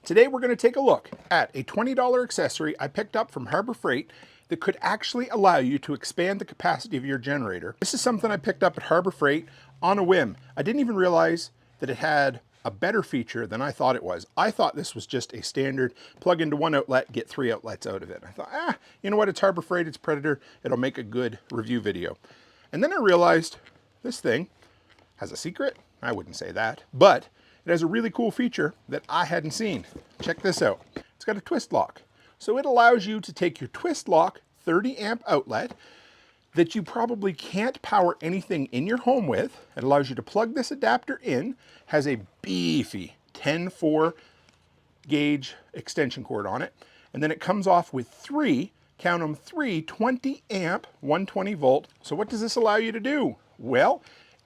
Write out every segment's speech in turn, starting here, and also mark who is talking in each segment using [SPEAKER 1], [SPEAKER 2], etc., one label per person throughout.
[SPEAKER 1] Today we're going to take a look at a $20 accessory I picked up from Harbor Freight that could actually allow you to expand the capacity of your generator. This is something I picked up at Harbor Freight on a whim. I didn't even realize that it had a better feature than I thought it was. I thought this was just a standard plug into one outlet, get 3 outlets out of it. I thought, you know what, it's Harbor Freight, it's Predator, it'll make a good review video. And then I realized this thing has a secret. I wouldn't say that, but it has a really cool feature that I hadn't seen. Check this out. It's got a twist lock. So it allows you to take your twist lock 30 amp outlet that you probably can't power anything in your home with. It allows you to plug this adapter in, has a beefy 10-4 gauge extension cord on it, and then it comes off with three, count them, 20 amp 120 volt. So what does this allow you to do? Well,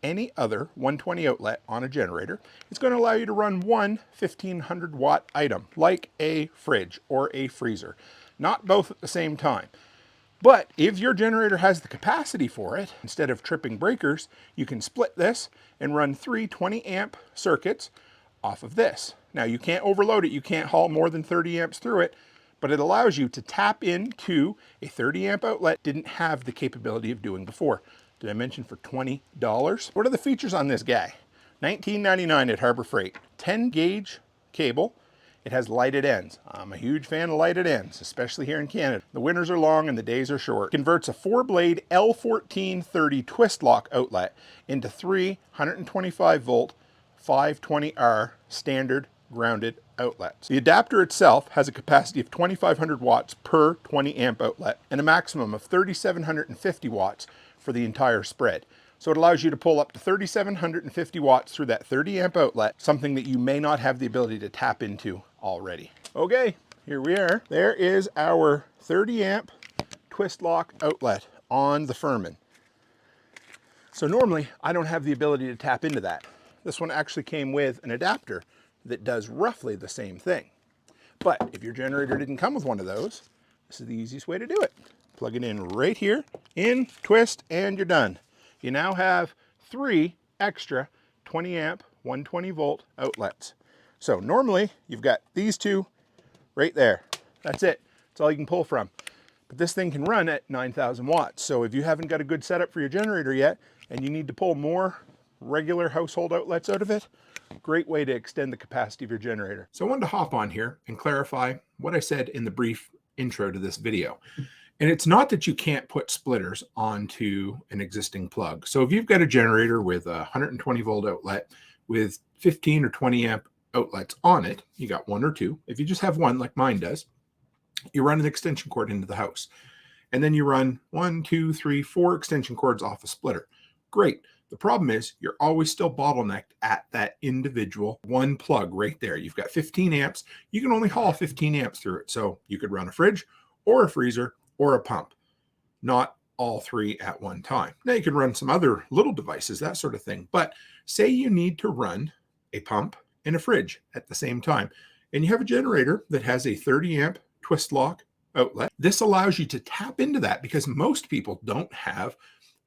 [SPEAKER 1] any other 120 outlet on a generator, it's going to allow you to run one 1500 watt item, like a fridge or a freezer. Not both at the same time. But if your generator has the capacity for it, instead of tripping breakers, you can split this and run three 20 amp circuits off of this. Now you can't overload it, you can't haul more than 30 amps through it, but it allows you to tap into a 30 amp outlet didn't have the capability of doing before. Did I mention for $20? What are the features on this guy? $19.99 at Harbor Freight. 10 gauge cable. It has lighted ends. I'm a huge fan of lighted ends, especially here in Canada. The winters are long and the days are short. It converts a 4-blade L1430 twist lock outlet into three 125 volt 520R standard grounded outlets. The adapter itself has a capacity of 2500 watts per 20 amp outlet and a maximum of 3750 watts for the entire spread. So it allows you to pull up to 3750 watts through that 30 amp outlet, something that you may not have the ability to tap into already. Okay, here we are. There is our 30 amp twist lock outlet on the Furman. So normally I don't have the ability to tap into that. This one actually came with an adapter that does roughly the same thing. But if your generator didn't come with one of those, this is the easiest way to do it. Plug it in right here, in, twist, and you're done. You now have three extra 20 amp 120 volt outlets. So normally you've got these two right there. That's it. That's all you can pull from. But this thing can run at 9,000 watts. So if you haven't got a good setup for your generator yet and you need to pull more regular household outlets out of it, great way to extend the capacity of your generator. So I wanted to hop on here and clarify what I said in the brief intro to this video. And it's not that you can't put splitters onto an existing plug. So if you've got a generator with a 120 volt outlet with 15 or 20 amp outlets on it, you got one or two. If you just have one like mine does, you run an extension cord into the house. And then you run 1, 2, 3, 4 extension cords off a splitter. Great. The problem is you're always still bottlenecked at that individual one plug right there. You've got 15 amps. You can only haul 15 amps through it. So you could run a fridge or a freezer or a pump, not all three at one time. Now you can run some other little devices, that sort of thing. But say you need to run a pump and a fridge at the same time, and you have a generator that has a 30 amp twist lock outlet. This allows you to tap into that because most people don't have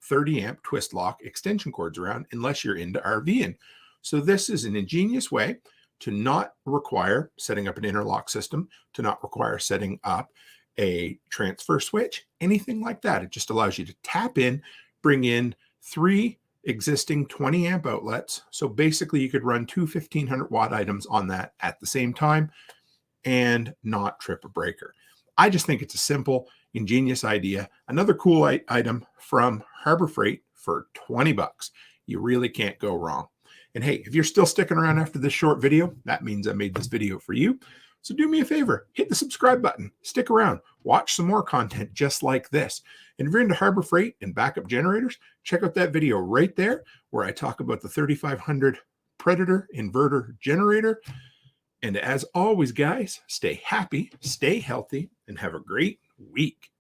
[SPEAKER 1] 30 amp twist lock extension cords around unless you're into RVing. So this is an ingenious way to not require setting up an interlock system, to not require setting up a transfer switch, anything like that. It just allows you to tap in, bring in three existing 20 amp outlets. So basically you could run two 1500 watt items on that at the same time and not trip a breaker. I just think it's a simple, ingenious idea. Another cool item from Harbor Freight for 20 bucks. You really can't go wrong. And hey, if you're still sticking around after this short video, that means I made this video for you. So do me a favor, hit the subscribe button, stick around, watch some more content just like this. And if you're into Harbor Freight and backup generators, check out that video right there where I talk about the 3500 Predator inverter generator. And as always, guys, stay happy, stay healthy, and have a great week.